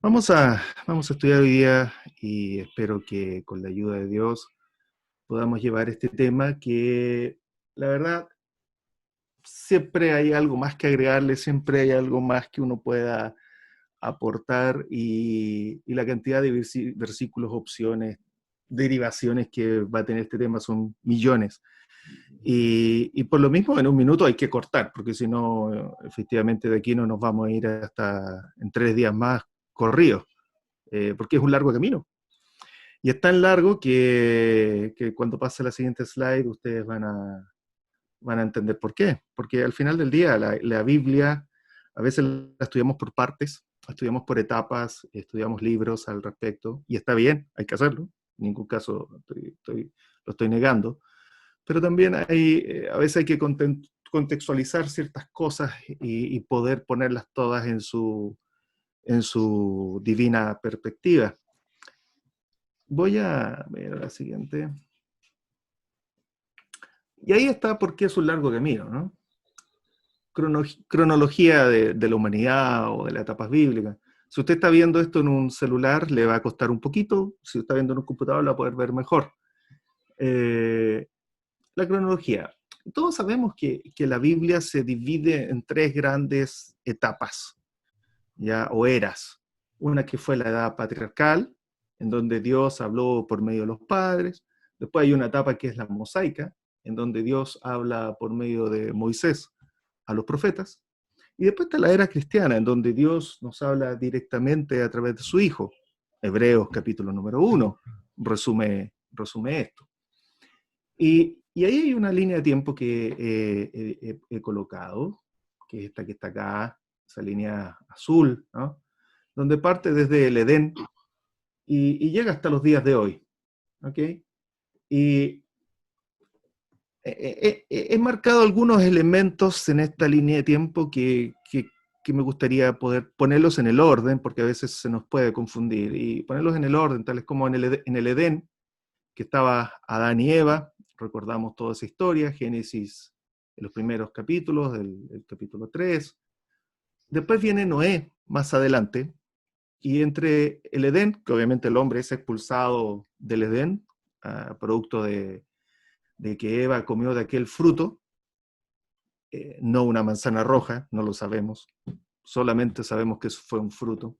Vamos a estudiar hoy día y espero que con la ayuda de Dios podamos llevar este tema que la verdad siempre hay algo más que agregarle, siempre hay algo más que uno pueda aportar y la cantidad de versículos, opciones, derivaciones que va a tener este tema son millones. Y por lo mismo en un minuto hay que cortar, porque si no, efectivamente de aquí no nos vamos a ir hasta en 3 días más corridos, porque es un largo camino. Y es tan largo que cuando pase la siguiente slide ustedes van a entender por qué. Porque al final del día la Biblia a veces la estudiamos por partes, la estudiamos por etapas, estudiamos libros al respecto, y está bien, hay que hacerlo, en ningún caso lo estoy negando, pero también a veces hay que contextualizar ciertas cosas y poder ponerlas todas en su divina perspectiva. Voy a ver la siguiente. Y ahí está por qué es un largo camino, ¿no? Cronología de la humanidad o de las etapas bíblicas. Si usted está viendo esto en un celular, le va a costar un poquito. Si está viendo en un computador, lo va a poder ver mejor. Eh, la cronología. Todos sabemos que la Biblia se divide en tres grandes etapas, ¿ya? O eras. Una que fue la edad patriarcal, en donde Dios habló por medio de los padres. Después hay una etapa que es la mosaica, en donde Dios habla por medio de Moisés a los profetas. Y después está la era cristiana, en donde Dios nos habla directamente a través de su Hijo. Hebreos capítulo número 1 resume esto. Y ahí hay una línea de tiempo que he colocado, que es esta que está acá, esa línea azul, ¿no? Donde parte desde el Edén y llega hasta los días de hoy. ¿Ok? Y he marcado algunos elementos en esta línea de tiempo que me gustaría poder ponerlos en el orden, porque a veces se nos puede confundir, y ponerlos en el orden, tales como en el Edén, que estaba Adán y Eva, recordamos toda esa historia, Génesis, en los primeros capítulos, el capítulo 3. Después viene Noé, más adelante, y entre el Edén, que obviamente el hombre es expulsado del Edén, producto de que Eva comió de aquel fruto, no una manzana roja, no lo sabemos, solamente sabemos que fue un fruto.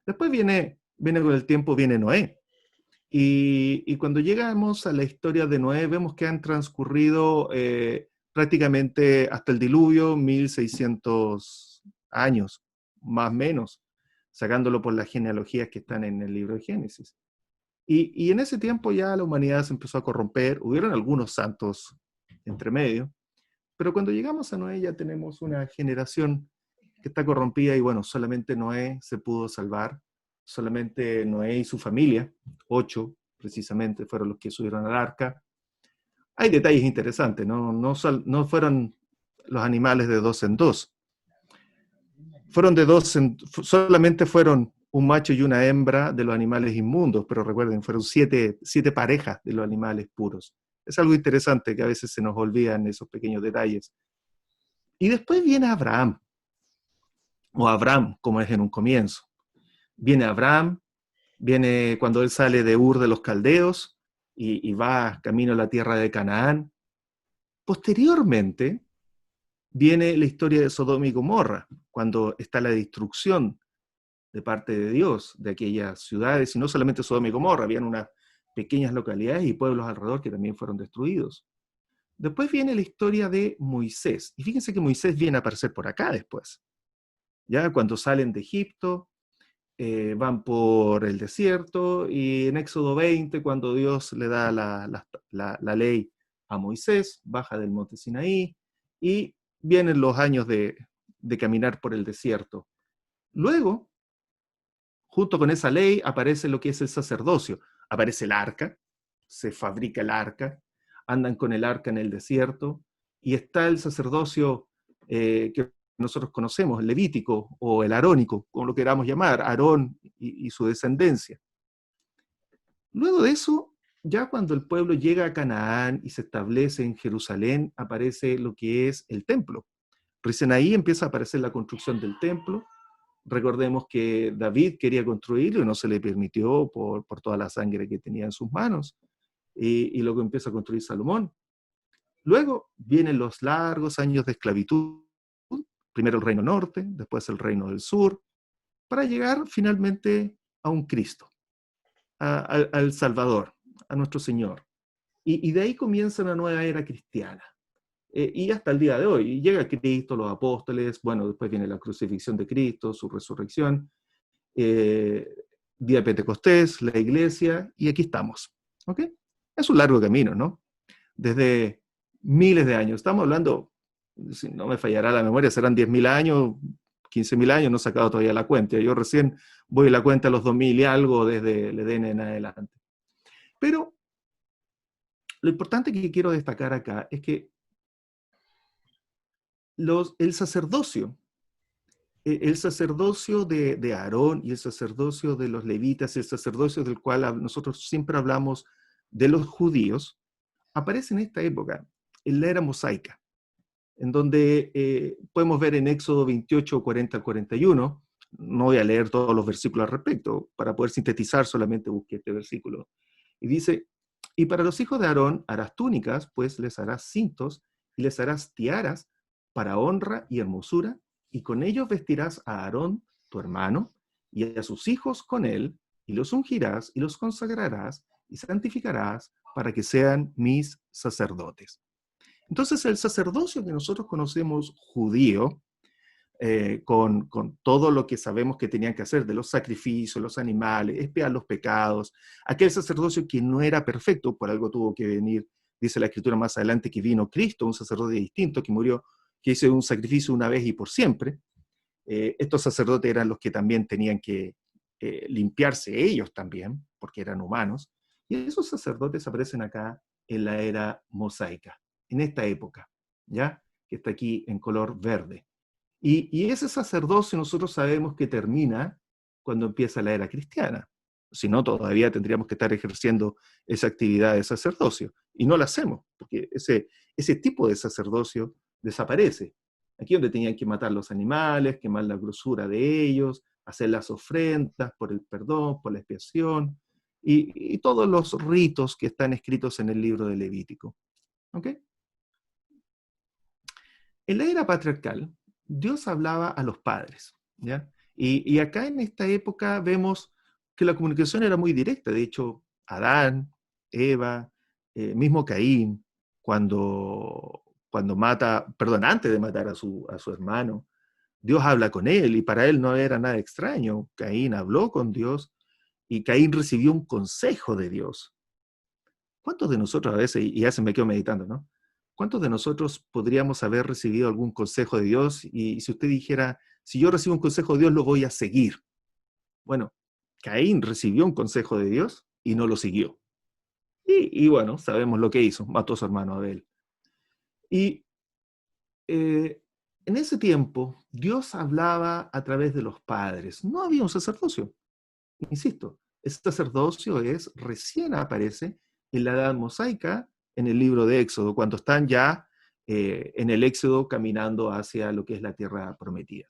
Después viene con el tiempo, viene Noé. Y cuando llegamos a la historia de Noé, vemos que han transcurrido prácticamente hasta el diluvio 1600 años, más o menos, sacándolo por las genealogías que están en el libro de Génesis. Y en ese tiempo ya la humanidad se empezó a corromper, hubieron algunos santos entre medio, pero cuando llegamos a Noé ya tenemos una generación que está corrompida y bueno, solamente Noé se pudo salvar, solamente Noé y su familia, 8 precisamente, fueron los que subieron al arca. Hay detalles interesantes, no fueron los animales de dos en dos, fueron solamente fueron un macho y una hembra de los animales inmundos, pero recuerden, fueron siete parejas de los animales puros. Es algo interesante que a veces se nos olvidan esos pequeños detalles. Y después viene Abraham, o Abraham, como es en un comienzo. Viene Abraham, viene cuando él sale de Ur de los Caldeos y va camino a la tierra de Canaán. Posteriormente viene la historia de Sodoma y Gomorra, cuando está la destrucción de parte de Dios de aquellas ciudades, y no solamente Sodoma y Gomorra, habían unas pequeñas localidades y pueblos alrededor que también fueron destruidos. Después viene la historia de Moisés, y fíjense que Moisés viene a aparecer por acá después, ya cuando salen de Egipto, van por el desierto, y en Éxodo 20, cuando Dios le da la ley a Moisés, baja del monte Sinaí, y vienen los años de caminar por el desierto. Luego, junto con esa ley, aparece lo que es el sacerdocio. Aparece el arca, se fabrica el arca, andan con el arca en el desierto, y está el sacerdocio que nosotros conocemos, el levítico o el arónico, como lo queramos llamar, Aarón y su descendencia. Luego de eso, ya cuando el pueblo llega a Canaán y se establece en Jerusalén, aparece lo que es el templo. Recién ahí empieza a aparecer la construcción del templo, Recordemos que David quería construirlo y no se le permitió por toda la sangre que tenía en sus manos. Y luego empieza a construir Salomón. Luego vienen los largos años de esclavitud, primero el reino norte, después el reino del sur, para llegar finalmente a un Cristo, al Salvador, a nuestro Señor. Y de ahí comienza una nueva era cristiana. Y hasta el día de hoy, y llega Cristo, los apóstoles, bueno, después viene la crucifixión de Cristo, su resurrección, día de Pentecostés, la iglesia, y aquí estamos. ¿Ok? Es un largo camino, ¿no? Desde miles de años. Estamos hablando, si no me fallará la memoria, serán 10.000 años, 15.000 años, no he sacado todavía la cuenta. Yo recién voy a la cuenta a los 2.000 y algo desde el Edén en adelante. Pero lo importante que quiero destacar acá es que el sacerdocio de Aarón y el sacerdocio de los levitas, el sacerdocio del cual nosotros siempre hablamos de los judíos, aparece en esta época, en la era mosaica, en donde podemos ver en Éxodo 28, 40 al 41, no voy a leer todos los versículos al respecto, para poder sintetizar solamente busqué este versículo, y dice, y para los hijos de Aarón harás túnicas, pues les harás cintos y les harás tiaras para honra y hermosura, y con ellos vestirás a Aarón, tu hermano, y a sus hijos con él, y los ungirás y los consagrarás y santificarás para que sean mis sacerdotes. Entonces el sacerdocio que nosotros conocemos judío, con todo lo que sabemos que tenían que hacer, de los sacrificios, los animales, expiar los pecados, aquel sacerdocio que no era perfecto, por algo tuvo que venir, dice la Escritura más adelante, que vino Cristo, un sacerdote distinto, que murió, que hizo un sacrificio una vez y por siempre. Estos sacerdotes eran los que también tenían que limpiarse ellos también, porque eran humanos, y esos sacerdotes aparecen acá en la era mosaica, en esta época, ¿ya? Que está aquí en color verde. Y ese sacerdocio nosotros sabemos que termina cuando empieza la era cristiana. Si no, todavía tendríamos que estar ejerciendo esa actividad de sacerdocio. Y no la hacemos, porque ese tipo de sacerdocio desaparece. Aquí donde tenían que matar los animales, quemar la grosura de ellos, hacer las ofrendas por el perdón, por la expiación, y todos los ritos que están escritos en el libro de Levítico. ¿Ok? En la era patriarcal, Dios hablaba a los padres, ¿ya? Y acá en esta época vemos que la comunicación era muy directa. De hecho, Adán, Eva, mismo Caín, cuando mata, perdón, antes de matar a su hermano, Dios habla con él y para él no era nada extraño. Caín habló con Dios y Caín recibió un consejo de Dios. ¿Cuántos de nosotros a veces, y ya se me quedo meditando, ¿no? ¿Cuántos de nosotros podríamos haber recibido algún consejo de Dios? Y si usted dijera, si yo recibo un consejo de Dios, lo voy a seguir. Bueno, Caín recibió un consejo de Dios y no lo siguió. Y bueno, sabemos lo que hizo, mató a su hermano Abel. Y en ese tiempo, Dios hablaba a través de los padres. No había un sacerdocio. Insisto, ese sacerdocio recién aparece en la edad mosaica, en el libro de Éxodo, cuando están ya en el Éxodo caminando hacia lo que es la tierra prometida.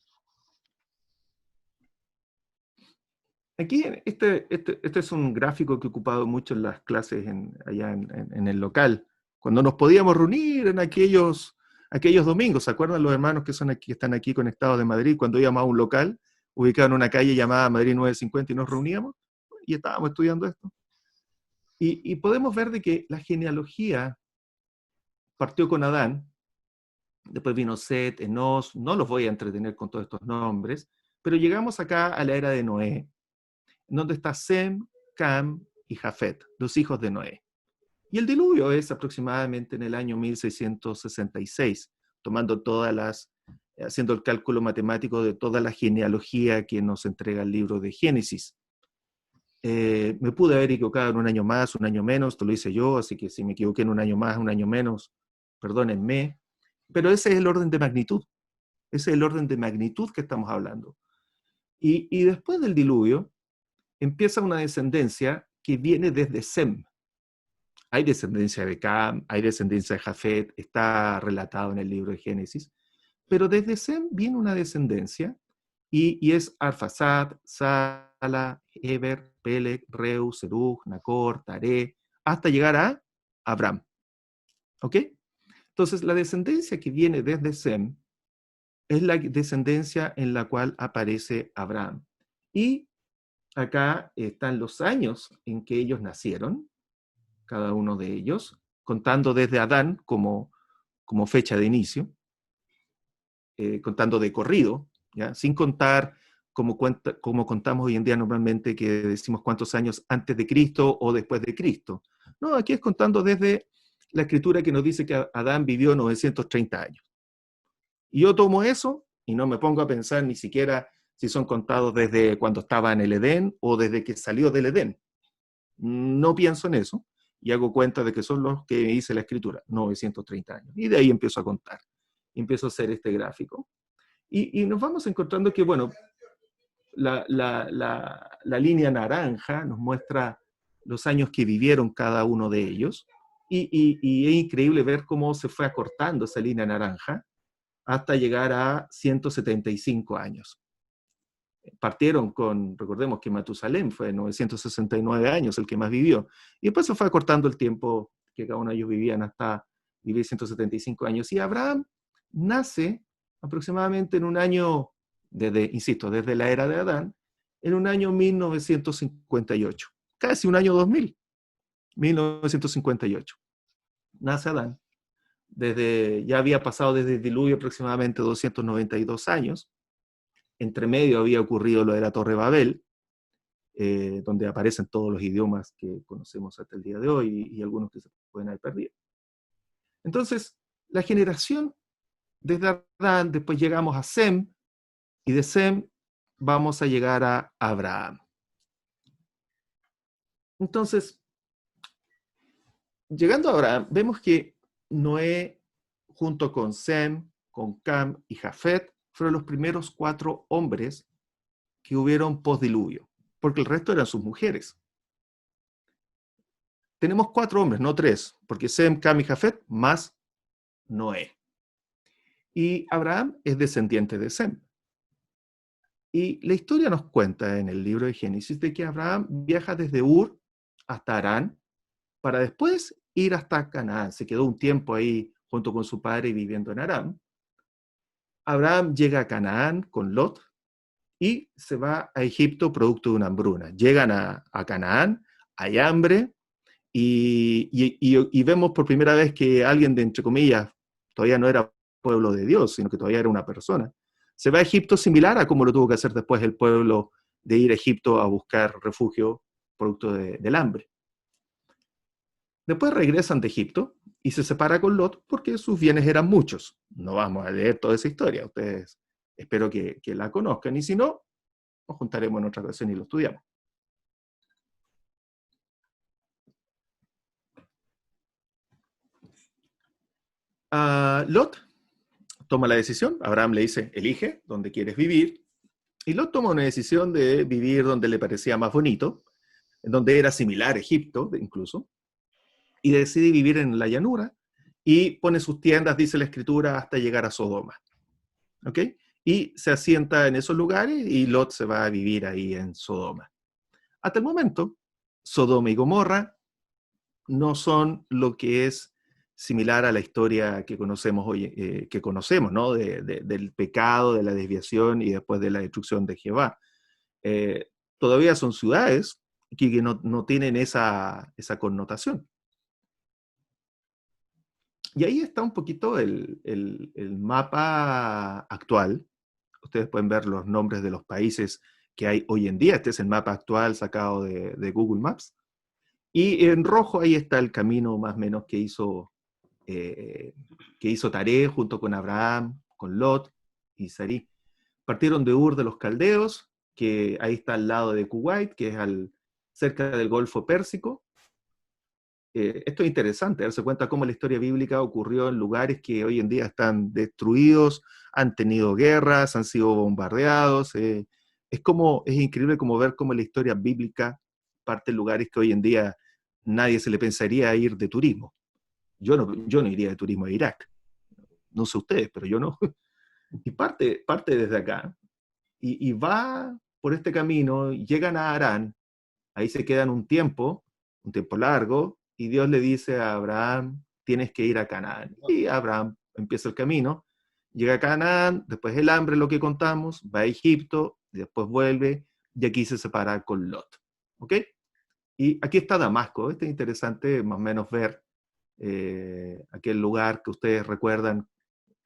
Aquí, este es un gráfico que he ocupado mucho en las clases allá en el local, cuando nos podíamos reunir en aquellos domingos. ¿Se acuerdan los hermanos que están aquí conectados de Madrid, cuando íbamos a un local ubicado en una calle llamada Madrid 950 y nos reuníamos y estábamos estudiando esto? Y podemos ver de que la genealogía partió con Adán, después vino Set, Enos, no los voy a entretener con todos estos nombres, pero llegamos acá a la era de Noé, en donde está Sem, Cam y Jafet, los hijos de Noé. Y el diluvio es aproximadamente en el año 1666, haciendo el cálculo matemático de toda la genealogía que nos entrega el libro de Génesis. Me pude haber equivocado en un año más, un año menos, esto lo hice yo, así que si me equivoqué en un año más, un año menos, perdónenme, pero ese es el orden de magnitud, ese es el orden de magnitud que estamos hablando. Y después del diluvio empieza una descendencia que viene desde Sem. Hay descendencia de Cam, hay descendencia de Jafet, está relatado en el libro de Génesis, pero desde Sem viene una descendencia y es Arfaxad, Sala, Eber, Peleg, Reu, Serug, Nacor, Taré, hasta llegar a Abraham. ¿Ok? Entonces, la descendencia que viene desde Sem es la descendencia en la cual aparece Abraham. Y acá están los años en que ellos nacieron, cada uno de ellos, contando desde Adán como fecha de inicio, contando de corrido, ¿ya? Sin contar como contamos hoy en día normalmente, que decimos cuántos años antes de Cristo o después de Cristo. No, aquí es contando desde la escritura que nos dice que Adán vivió 930 años. Y yo tomo eso y no me pongo a pensar ni siquiera si son contados desde cuando estaba en el Edén o desde que salió del Edén. No pienso en eso y hago cuenta de que son los que dice la escritura, 930 años. Y de ahí empiezo a contar. Empiezo a hacer este gráfico. Y nos vamos encontrando que, bueno, la línea naranja nos muestra los años que vivieron cada uno de ellos. Y es increíble ver cómo se fue acortando esa línea naranja hasta llegar a 175 años. Partieron con, recordemos que Matusalén fue 969 años el que más vivió, y después se fue acortando el tiempo que cada uno de ellos vivían hasta vivir 175 años. Y Abraham nace aproximadamente en un año, insisto, desde la era de Adán, en un año 1958, casi un año 2000, 1958. Nace Adán. Ya había pasado desde el diluvio aproximadamente 292 años. Entre medio había ocurrido lo de la Torre Babel, donde aparecen todos los idiomas que conocemos hasta el día de hoy y algunos que se pueden haber perdido. Entonces, la generación desde Adán, después llegamos a Sem, y de Sem vamos a llegar a Abraham. Entonces, llegando a Abraham, vemos que Noé, junto con Sem, con Cam y Jafet, fueron los primeros 4 hombres que hubieron postdiluvio, porque el resto eran sus mujeres. Tenemos 4 hombres, no 3, porque Sem, Cam y Jafet, más Noé. Y Abraham es descendiente de Sem. Y la historia nos cuenta en el libro de Génesis de que Abraham viaja desde Ur hasta Harán para después ir hasta Canaán. Se quedó un tiempo ahí junto con su padre viviendo en Harán. Abraham llega a Canaán con Lot y se va a Egipto producto de una hambruna. Llegan a Canaán, hay hambre, y vemos por primera vez que alguien de, entre comillas, todavía no era pueblo de Dios, sino que todavía era una persona. Se va a Egipto similar a como lo tuvo que hacer después el pueblo de ir a Egipto a buscar refugio producto del hambre. Después regresan de Egipto y se separa con Lot porque sus bienes eran muchos. No vamos a leer toda esa historia, ustedes espero que la conozcan, y si no, nos juntaremos en otra ocasión y lo estudiamos. Lot toma la decisión, Abraham le dice, elige dónde quieres vivir, y Lot toma una decisión de vivir donde le parecía más bonito, en donde era similar a Egipto incluso, y decide vivir en la llanura, y pone sus tiendas, dice la escritura, hasta llegar a Sodoma. ¿Ok? Y se asienta en esos lugares, y Lot se va a vivir ahí en Sodoma. Hasta el momento, Sodoma y Gomorra no son lo que es similar a la historia que conocemos hoy, ¿no? Del pecado, de la desviación y después de la destrucción de Jehová. Todavía son ciudades que no tienen esa connotación. Y ahí está un poquito el mapa actual. Ustedes pueden ver los nombres de los países que hay hoy en día. Este es el mapa actual sacado de Google Maps. Y en rojo ahí está el camino más o menos que hizo Taré junto con Abraham, con Lot y Sarí. Partieron de Ur de los Caldeos, que ahí está al lado de Kuwait, que es cerca del Golfo Pérsico. Esto es interesante, darse cuenta cómo la historia bíblica ocurrió en lugares que hoy en día están destruidos, han tenido guerras, han sido bombardeados. Es increíble como ver cómo la historia bíblica parte en lugares que hoy en día nadie se le pensaría ir de turismo. Yo no iría de turismo a Irak. No sé ustedes, pero yo no. Y parte desde acá. y va por este camino, llegan a Harán, ahí se quedan un tiempo largo, y Dios le dice a Abraham, tienes que ir a Canaán. Y Abraham empieza el camino, llega a Canaán, después el hambre, lo que contamos, va a Egipto, después vuelve, y aquí se separa con Lot. ¿Ok? Y aquí está Damasco. Este es interesante más o menos ver aquel lugar que ustedes recuerdan,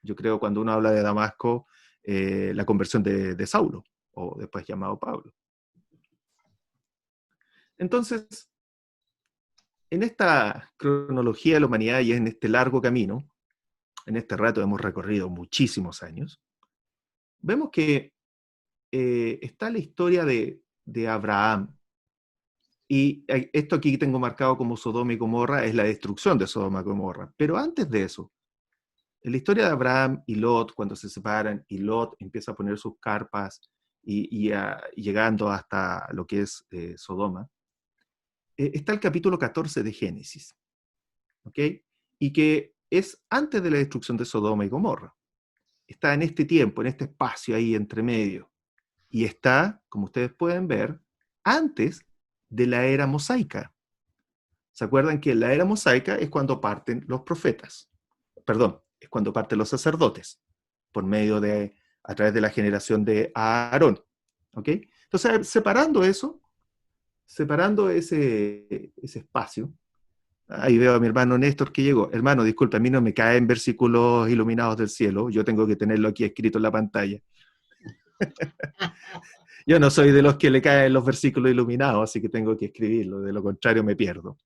yo creo, cuando uno habla de Damasco, la conversión de Saulo, o después llamado Pablo. Entonces, en esta cronología de la humanidad y en este largo camino, en este rato hemos recorrido muchísimos años, vemos que está la historia de Abraham. Y esto aquí tengo marcado como Sodoma y Gomorra, es la destrucción de Sodoma y Gomorra. Pero antes de eso, en la historia de Abraham y Lot, cuando se separan y Lot empieza a poner sus carpas llegando hasta lo que es Sodoma, está el capítulo 14 de Génesis, ¿ok? Y que es antes de la destrucción de Sodoma y Gomorra. Está en este tiempo, en este espacio ahí entre medio. Y está, como ustedes pueden ver, antes de la era mosaica. ¿Se acuerdan que la era mosaica es cuando parten los profetas? Perdón, es cuando parten los sacerdotes, por medio de, a través de la generación de Aarón. ¿Ok? Entonces, separando ese espacio, ahí veo a mi hermano Néstor que llegó. Hermano, disculpa, a mí no me caen versículos iluminados del cielo, yo tengo que tenerlo aquí escrito en la pantalla. Yo no soy de los que le caen los versículos iluminados, así que tengo que escribirlo, de lo contrario me pierdo.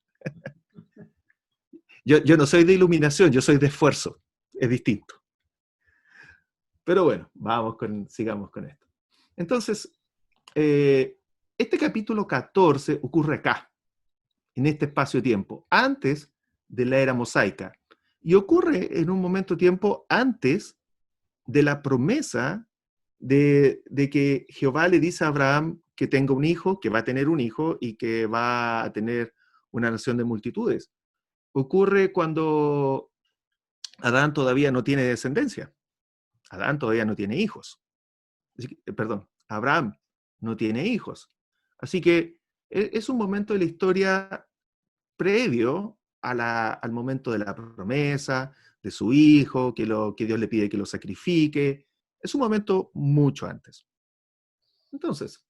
Yo no soy de iluminación, yo soy de esfuerzo, es distinto. Pero bueno, sigamos con esto. Entonces, este capítulo 14 ocurre acá, en este espacio-tiempo, antes de la era mosaica. Y ocurre en un momento-tiempo antes de la promesa de que Jehová le dice a Abraham que tenga un hijo, que va a tener un hijo y que va a tener una nación de multitudes. Ocurre cuando Adán todavía no tiene descendencia. Adán todavía no tiene hijos. Perdón, Abraham no tiene hijos. Así que es un momento de la historia previo al momento de la promesa, de su hijo, que Dios le pide que lo sacrifique. Es un momento mucho antes. Entonces,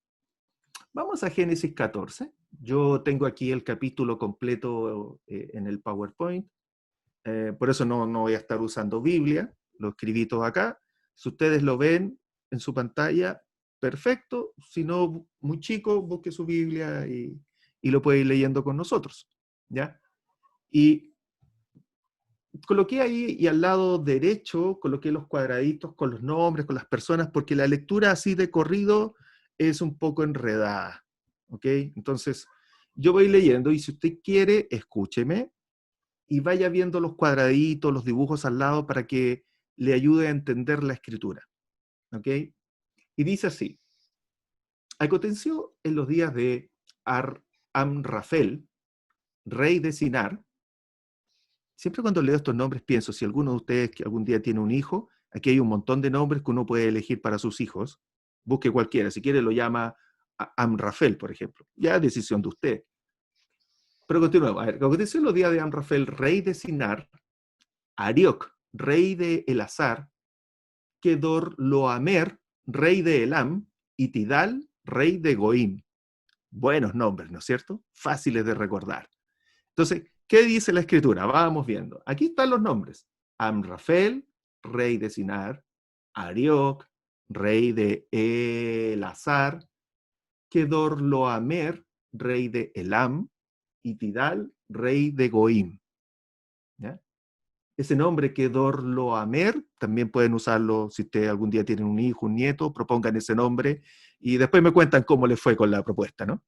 vamos a Génesis 14. Yo tengo aquí el capítulo completo en el PowerPoint. Por eso no voy a estar usando Biblia. Lo escribí todo acá. Si ustedes lo ven en su pantalla, perfecto. Si no, muy chico, busque su Biblia y lo puede ir leyendo con nosotros. ¿Ya? Y coloqué ahí y al lado derecho coloqué los cuadraditos con los nombres, con las personas, porque la lectura así de corrido es un poco enredada. ¿Ok? Entonces, yo voy leyendo y si usted quiere, escúcheme y vaya viendo los cuadraditos, los dibujos al lado para que le ayude a entender la escritura. ¿Ok? Y dice así: aconteció en los días de Amrafel, rey de Sinar. Siempre cuando leo estos nombres pienso, si alguno de ustedes que algún día tiene un hijo, aquí hay un montón de nombres que uno puede elegir para sus hijos. Busque cualquiera, si quiere lo llama Amrafel, por ejemplo. Ya es decisión de usted. Pero continuemos. A ver, aconteció en los días de Amrafel, rey de Sinar, Arioc, rey de Elazar, Kedorloamer, rey de Elam, y Tidal, rey de Goim. Buenos nombres, ¿no es cierto? Fáciles de recordar. Entonces, ¿qué dice la escritura? Vamos viendo. Aquí están los nombres. Amrafel, rey de Sinar, Arioc, rey de Elazar, Kedorloamer, rey de Elam, y Tidal, rey de Goim. ¿Ya? Ese nombre Kedorloamer, también pueden usarlo si ustedes algún día tienen un hijo, un nieto, propongan ese nombre y después me cuentan cómo les fue con la propuesta, ¿no?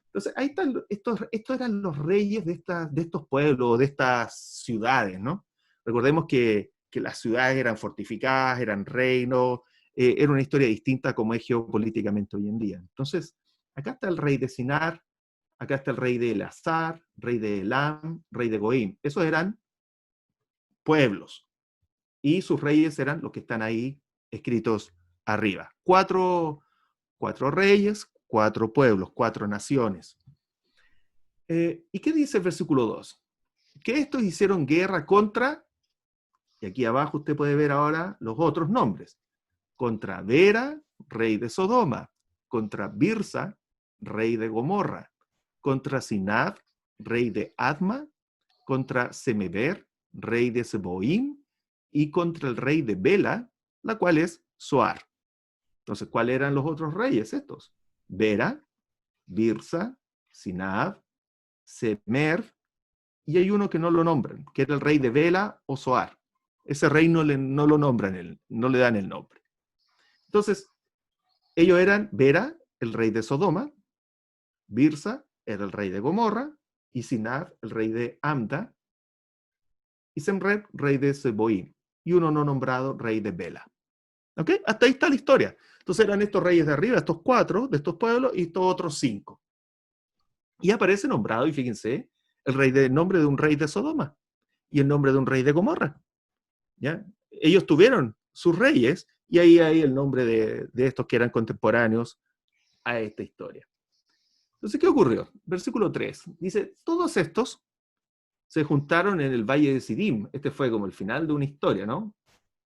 Entonces, ahí están, estos eran los reyes de estos pueblos, de estas ciudades, ¿no? Recordemos que las ciudades eran fortificadas, eran reinos, era una historia distinta como es geopolíticamente hoy en día. Entonces, acá está el rey de Sinar, acá está el rey de Elazar, rey de Elam, rey de Goim. Esos eran pueblos. Y sus reyes eran los que están ahí escritos arriba. Cuatro reyes, 4 pueblos, 4 naciones. ¿Y qué dice el versículo 2? Que estos hicieron guerra contra, y aquí abajo usted puede ver ahora los otros nombres, contra Bera, rey de Sodoma, contra Birsa, rey de Gomorra, contra Sinab, rey de Adma, contra Semeber, rey de Seboim, y contra el rey de Bela, la cual es Soar. Entonces, ¿cuáles eran los otros reyes estos? Bera, Birsa, Sinab, Semer, y hay uno que no lo nombran, que era el rey de Bela o Soar. Ese rey no lo nombran, no le dan el nombre. Entonces, ellos eran Bera, el rey de Sodoma, Birsa era el rey de Gomorra, y Sinab, el rey de Amda, y Semred, rey de Seboim, y uno no nombrado, rey de Bela. ¿Ok? Hasta ahí está la historia. Entonces eran estos reyes de arriba, estos 4 de estos pueblos, y estos otros 5. Y aparece nombrado, y fíjense, el nombre de un rey de Sodoma, y el nombre de un rey de Gomorra. ¿Ya? Ellos tuvieron sus reyes, y ahí hay el nombre de estos que eran contemporáneos a esta historia. Entonces, ¿qué ocurrió? Versículo 3 dice, todos estos se juntaron en el valle de Sidim. Este fue como el final de una historia, ¿no?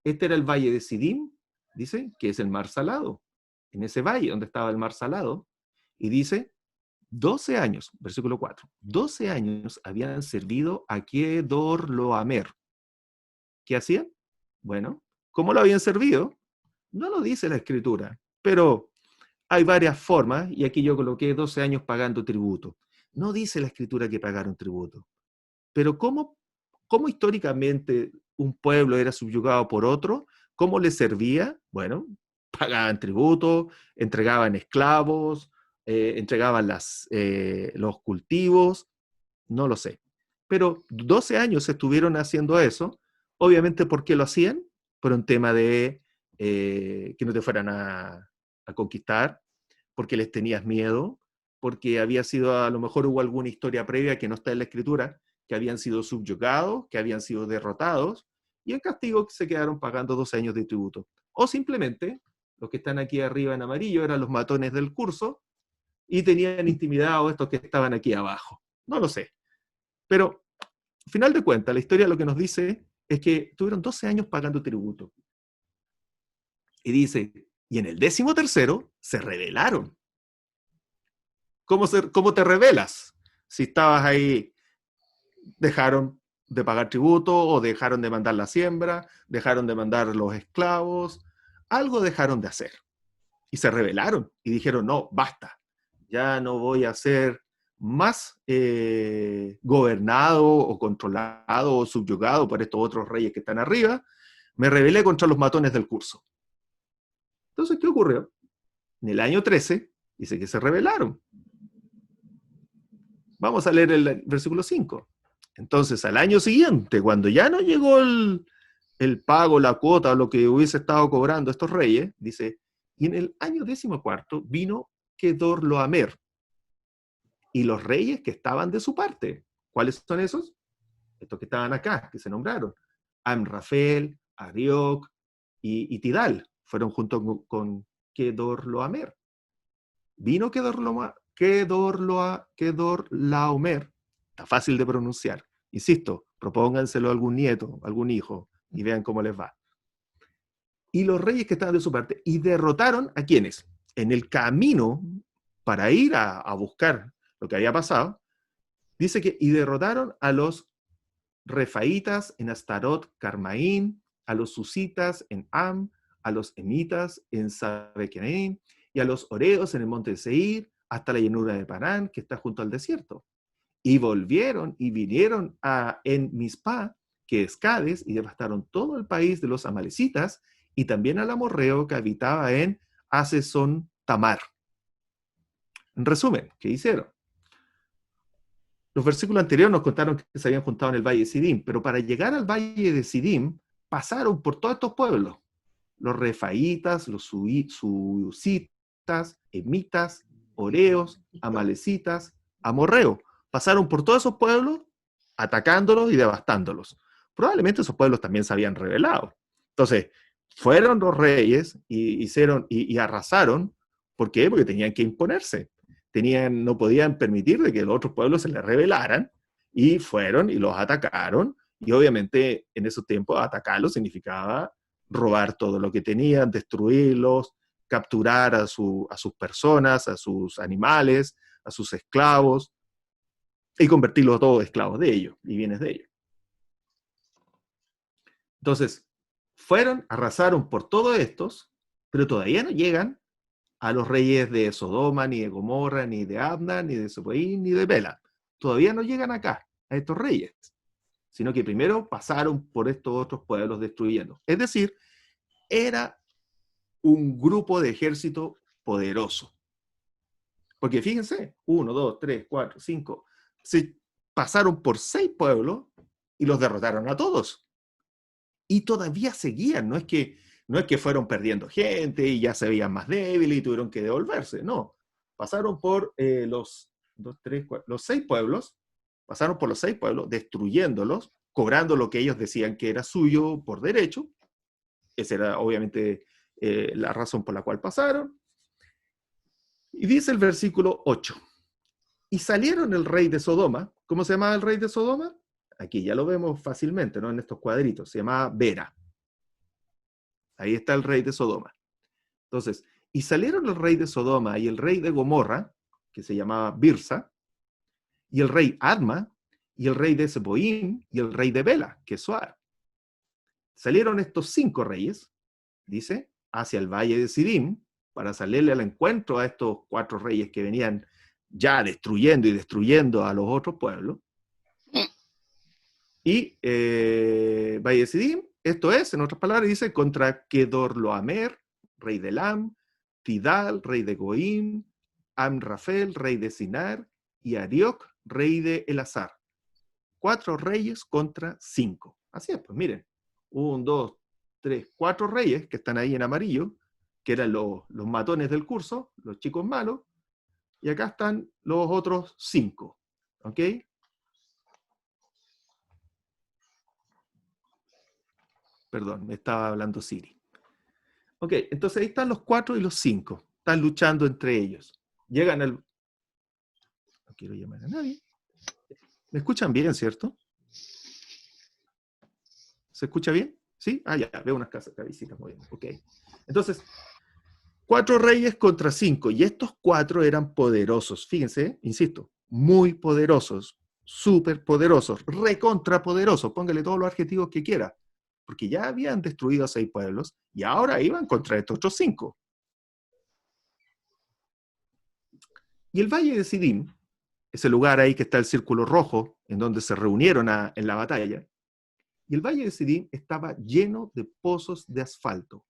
Este era el valle de Sidim, dice, que es el mar Salado. En ese valle donde estaba el mar Salado, y dice, 12 años, versículo 4, 12 años habían servido a Kedorlaomer. ¿Qué hacían? Bueno, ¿cómo lo habían servido? No lo dice la escritura, pero hay varias formas, y aquí yo coloqué 12 años pagando tributo. No dice la escritura que pagaron tributo. Pero ¿cómo históricamente un pueblo era subyugado por otro? ¿Cómo le servía? Bueno, pagaban tributo, entregaban esclavos, entregaban los cultivos, no lo sé. Pero 12 años estuvieron haciendo eso. Obviamente, ¿por qué lo hacían? Por un tema de que no te fueran a conquistar, porque les tenías miedo, porque había sido, a lo mejor hubo alguna historia previa que no está en la escritura, que habían sido subyugados, que habían sido derrotados, y en castigo se quedaron pagando 12 años de tributo. O simplemente, los que están aquí arriba en amarillo eran los matones del curso, y tenían intimidados estos que estaban aquí abajo. No lo sé. Pero, al final de cuentas, la historia lo que nos dice es que tuvieron 12 años pagando tributo. Y dice, y en el 13º se rebelaron. ¿Cómo te rebelas? Si estabas ahí, dejaron de pagar tributo, o dejaron de mandar la siembra, dejaron de mandar los esclavos, algo dejaron de hacer. Y se rebelaron y dijeron, no, basta, ya no voy a ser más gobernado o controlado o subyugado por estos otros reyes que están arriba, me rebelé contra los matones del curso. Entonces, ¿qué ocurrió? En el año 13, dice que se rebelaron. Vamos a leer el versículo 5. Entonces, al año siguiente, cuando ya no llegó el pago, la cuota, o lo que hubiese estado cobrando estos reyes, dice, y en el año 14 vino Kedorlaomer, y los reyes que estaban de su parte. ¿Cuáles son esos? Estos que estaban acá, que se nombraron. Amrafel, Arioc y Tidal, fueron junto con Kedorlaomer. Vino Kedorlaomer, está fácil de pronunciar. Insisto, propónganselo a algún nieto, algún hijo, y vean cómo les va. Y los reyes que estaban de su parte, y derrotaron ¿a quiénes? En el camino para ir a buscar lo que había pasado, dice que, y derrotaron a los refaitas en Astarot Carmaín, a los susitas en Am, a los emitas en Sabequenaim, y a los oreos en el monte de Seir, hasta la llanura de Parán, que está junto al desierto. Y volvieron y vinieron en Mizpah, que es Cades, y devastaron todo el país de los amalecitas, y también al amorreo que habitaba en Hasezón Tamar. En resumen, ¿qué hicieron? Los versículos anteriores nos contaron que se habían juntado en el valle de Sidim, pero para llegar al valle de Sidim, pasaron por todos estos pueblos. Los refaitas, los susitas, emitas, oreos, amalecitas, amorreos. Pasaron por todos esos pueblos, atacándolos y devastándolos. Probablemente esos pueblos también se habían rebelado. Entonces, fueron los reyes y hicieron y arrasaron. ¿Por qué? Porque tenían que imponerse. No podían permitir de que los otros pueblos se les rebelaran, y fueron y los atacaron. Y obviamente en esos tiempos atacarlos significaba robar todo lo que tenían, destruirlos, capturar a sus personas, a sus animales, a sus esclavos, y convertirlos todos esclavos de ellos y bienes de ellos. Entonces, fueron, arrasaron por todos estos, pero todavía no llegan a los reyes de Sodoma, ni de Gomorra, ni de Adma, ni de Seboín, ni de Bela. Todavía no llegan acá, a estos reyes, sino que primero pasaron por estos otros pueblos destruyendo. Es decir, era un grupo de ejército poderoso. Porque fíjense, 1, 2, 3, 4, 5, se pasaron por 6 pueblos y los derrotaron a todos. Y todavía seguían, no es que fueron perdiendo gente y ya se veían más débiles y tuvieron que devolverse, no. Pasaron por los 6 pueblos, pasaron por los 6 pueblos, destruyéndolos, cobrando lo que ellos decían que era suyo por derecho. Esa era obviamente la razón por la cual pasaron. Y dice el versículo 8, y salieron el rey de Sodoma. ¿Cómo se llamaba el rey de Sodoma? Aquí ya lo vemos fácilmente, ¿no? En estos cuadritos, se llamaba Bera. Ahí está el rey de Sodoma. Entonces, y salieron el rey de Sodoma y el rey de Gomorra, que se llamaba Birsa, y el rey Adma, y el rey de Seboín, y el rey de Bela, que es Soar. Salieron estos 5 reyes, dice, hacia el valle de Sidim, para salirle al encuentro a estos 4 reyes que venían ya destruyendo y destruyendo a los otros pueblos. Y valle de Sidim, esto es, en otras palabras, dice, contra Kedorloamer, rey de Elam, Tidal, rey de Goim, Amrafel, rey de Sinar, y Arioc, rey de Elazar. 4 reyes contra 5. Así es, pues miren, 1, 2, 3, 4 reyes que están ahí en amarillo, que eran los matones del curso, los chicos malos, y acá están los otros 5. ¿Ok? Perdón, me estaba hablando Siri. Ok, entonces ahí están los 4 y los 5. Están luchando entre ellos. Llegan al... No quiero llamar a nadie. ¿Me escuchan bien, cierto? ¿Se escucha bien? ¿Sí? Ah, ya, veo unas cabecitas muy bien. Ok. Entonces, 4 reyes contra 5. Y estos 4 eran poderosos. Fíjense, insisto, muy poderosos, súper poderosos, recontrapoderosos. Póngale todos los adjetivos que quiera. Porque ya habían destruido a 6 pueblos y ahora iban contra estos otros 5. Y el valle de Sidim, ese lugar ahí que está el círculo rojo, en donde se reunieron en la batalla, y el valle de Sidim estaba lleno de pozos de asfalto.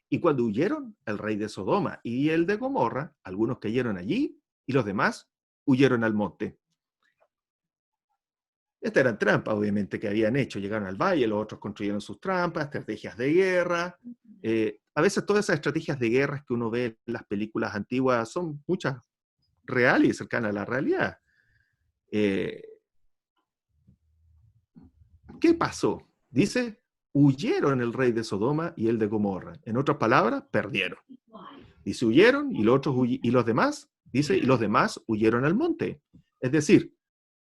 Y cuando huyeron el rey de Sodoma y el de Gomorra, algunos cayeron allí y los demás huyeron al monte. Estas eran trampas, obviamente, que habían hecho. Llegaron al valle, los otros construyeron sus trampas, estrategias de guerra. A veces todas esas estrategias de guerra que uno ve en las películas antiguas son muchas reales y cercanas a la realidad. ¿Qué pasó? Dice, huyeron el rey de Sodoma y el de Gomorra. En otras palabras, perdieron. Dice, huyeron y los demás, dice, y los demás huyeron al monte. Es decir,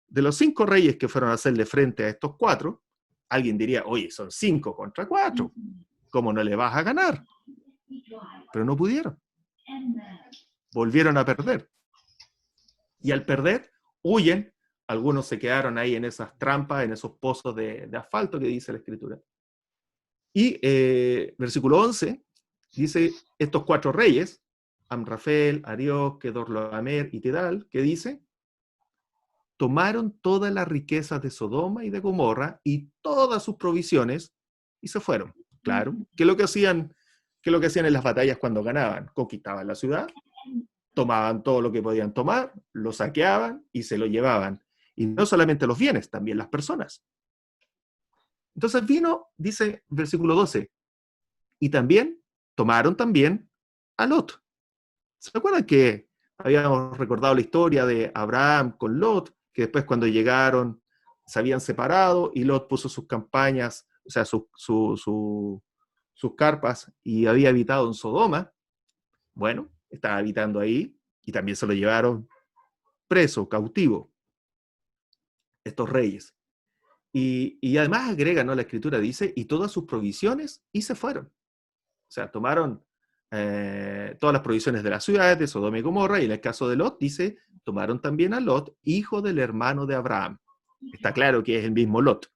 de los 5 reyes que fueron a hacerle frente a estos 4, alguien diría, oye, son 5 contra 4, ¿cómo no le vas a ganar? Pero no pudieron. Volvieron a perder. Y al perder, huyen. Algunos se quedaron ahí en esas trampas, en esos pozos de asfalto que dice la Escritura. Y versículo 11 dice, estos 4 reyes, Amrafel, Arioc, Kedorlaomer y Tidal, que dice, tomaron todas las riquezas de Sodoma y de Gomorra y todas sus provisiones y se fueron. Claro, ¿qué es lo que hacían en las batallas cuando ganaban? Conquistaban la ciudad, tomaban todo lo que podían tomar, lo saqueaban y se lo llevaban. Y no solamente los bienes, también las personas. Entonces vino, dice versículo 12, y también tomaron también a Lot. ¿Se acuerdan que habíamos recordado la historia de Abraham con Lot, que después cuando llegaron se habían separado y Lot puso sus campañas, o sea, sus carpas y había habitado en Sodoma, bueno, estaba habitando ahí y también se lo llevaron preso, cautivo, estos reyes. Y además agrega, ¿no? La escritura dice, y todas sus provisiones, y se fueron. O sea, tomaron todas las provisiones de las ciudades de Sodoma y Gomorra, y en el caso de Lot, dice, tomaron también a Lot, hijo del hermano de Abraham. Está claro que es el mismo Lot.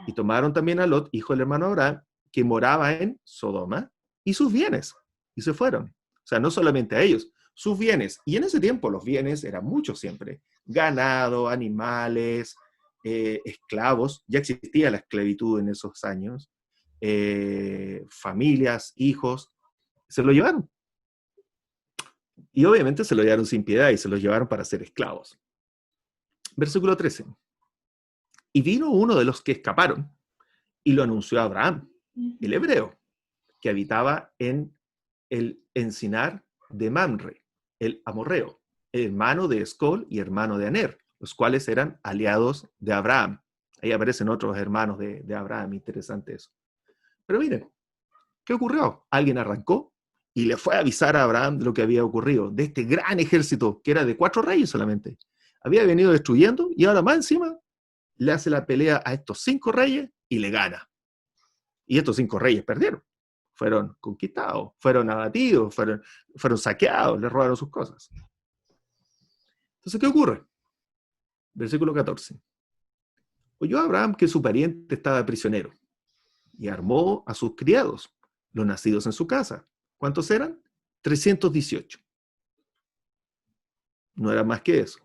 Y tomaron también a Lot, hijo del hermano de Abraham, que moraba en Sodoma, y sus bienes, y se fueron. O sea, no solamente a ellos, sus bienes. Y en ese tiempo los bienes eran muchos siempre. Ganado, animales, esclavos. Ya existía la esclavitud en esos años. Familias, hijos. Se lo llevaron. Y obviamente se lo llevaron sin piedad y se los llevaron para ser esclavos. Versículo 13. Y vino uno de los que escaparon y lo anunció a Abraham, el hebreo, que habitaba en el encinar de Mamre, el amorreo, hermano de Escol y hermano de Aner, los cuales eran aliados de Abraham. Ahí aparecen otros hermanos de Abraham, interesante eso. Pero miren, ¿qué ocurrió? Alguien arrancó y le fue a avisar a Abraham de lo que había ocurrido, de este gran ejército, que era de 4 reyes solamente. Había venido destruyendo y ahora más encima le hace la pelea a estos 5 reyes y le gana. Y estos 5 reyes perdieron. Fueron conquistados, fueron abatidos, fueron saqueados, les robaron sus cosas. Entonces, ¿qué ocurre? Versículo 14. Oyó Abraham que su pariente estaba prisionero y armó a sus criados, los nacidos en su casa. ¿Cuántos eran? 318. No era más que eso.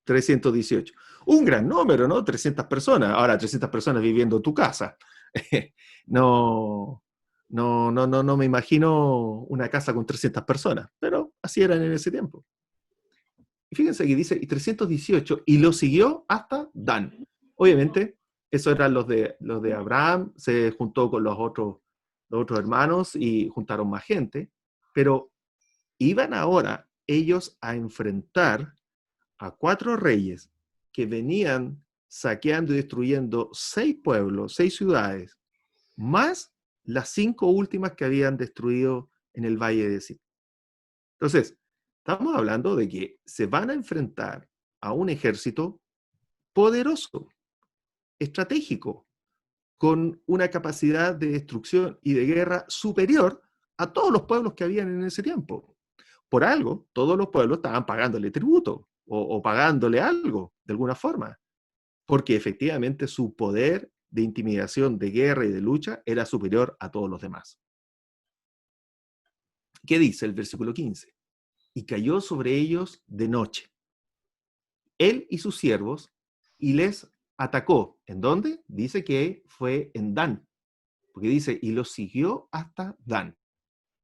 318. Un gran número, ¿no? 300 personas. Ahora, 300 personas viviendo en tu casa. No me imagino una casa con 300 personas, pero así eran en ese tiempo. Y fíjense que dice, y 318, y lo siguió hasta Dan. Obviamente, esos eran los de Abraham, se juntó con los otros hermanos y juntaron más gente, pero iban ahora ellos a enfrentar a 4 reyes que venían saqueando y destruyendo 6 pueblos, 6 ciudades, más las 5 últimas que habían destruido en el Valle de Sid. Entonces, estamos hablando de que se van a enfrentar a un ejército poderoso, estratégico, con una capacidad de destrucción y de guerra superior a todos los pueblos que habían en ese tiempo. Por algo, todos los pueblos estaban pagándole tributo o pagándole algo, de alguna forma, porque efectivamente su poder de intimidación, de guerra y de lucha era superior a todos los demás. ¿Qué dice el versículo 15? Y cayó sobre ellos de noche, él y sus siervos, y les atacó. ¿En dónde? Dice que fue en Dan, porque dice, y los siguió hasta Dan.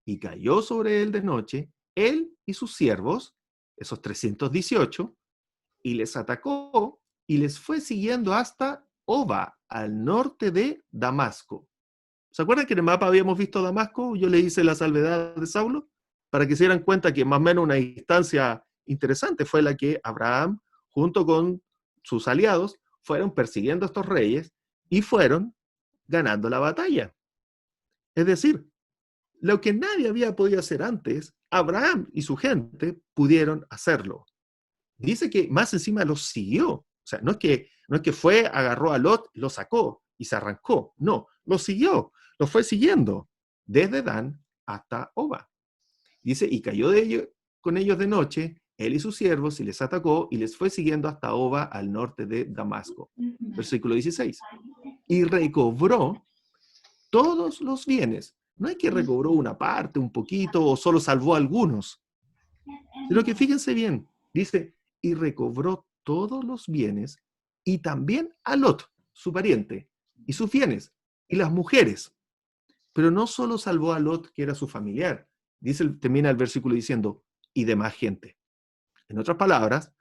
Y cayó sobre él de noche, él y sus siervos, esos 318, y les atacó y les fue siguiendo hasta Oba, al norte de Damasco. ¿Se acuerdan que en el mapa habíamos visto Damasco? Yo le hice la salvedad de Saulo para que se dieran cuenta que más o menos una distancia interesante fue la que Abraham, junto con sus aliados, fueron persiguiendo a estos reyes y fueron ganando la batalla. Es decir, lo que nadie había podido hacer antes, Abraham y su gente pudieron hacerlo. Dice que más encima los siguió. O sea, no es que fue, agarró a Lot, lo sacó y se arrancó. No, lo siguió, lo fue siguiendo desde Dan hasta Oba. Dice, y cayó con ellos de noche, él y sus siervos, y les atacó y les fue siguiendo hasta Oba al norte de Damasco. Versículo 16. Y recobró todos los bienes. No es que recobró una parte, un poquito, o solo salvó a algunos, sino que fíjense bien, dice, y recobró todos los bienes y también a Lot, su pariente, y sus bienes, y las mujeres. Pero no solo salvó a Lot, que era su familiar, termina el versículo diciendo, y demás gente. En otras palabras,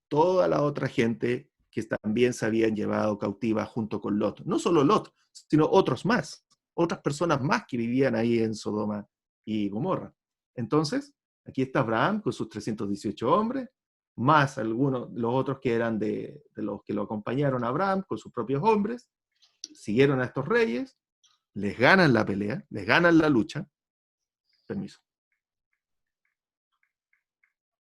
toda la otra gente que también se habían llevado cautiva junto con Lot. No solo Lot, sino otros más, otras personas más que vivían ahí en Sodoma y Gomorra. Entonces, aquí está Abraham con sus 318 hombres, más algunos, los otros que eran de los que lo acompañaron a Abraham con sus propios hombres, siguieron a estos reyes, les ganan la pelea, les ganan la lucha, permiso,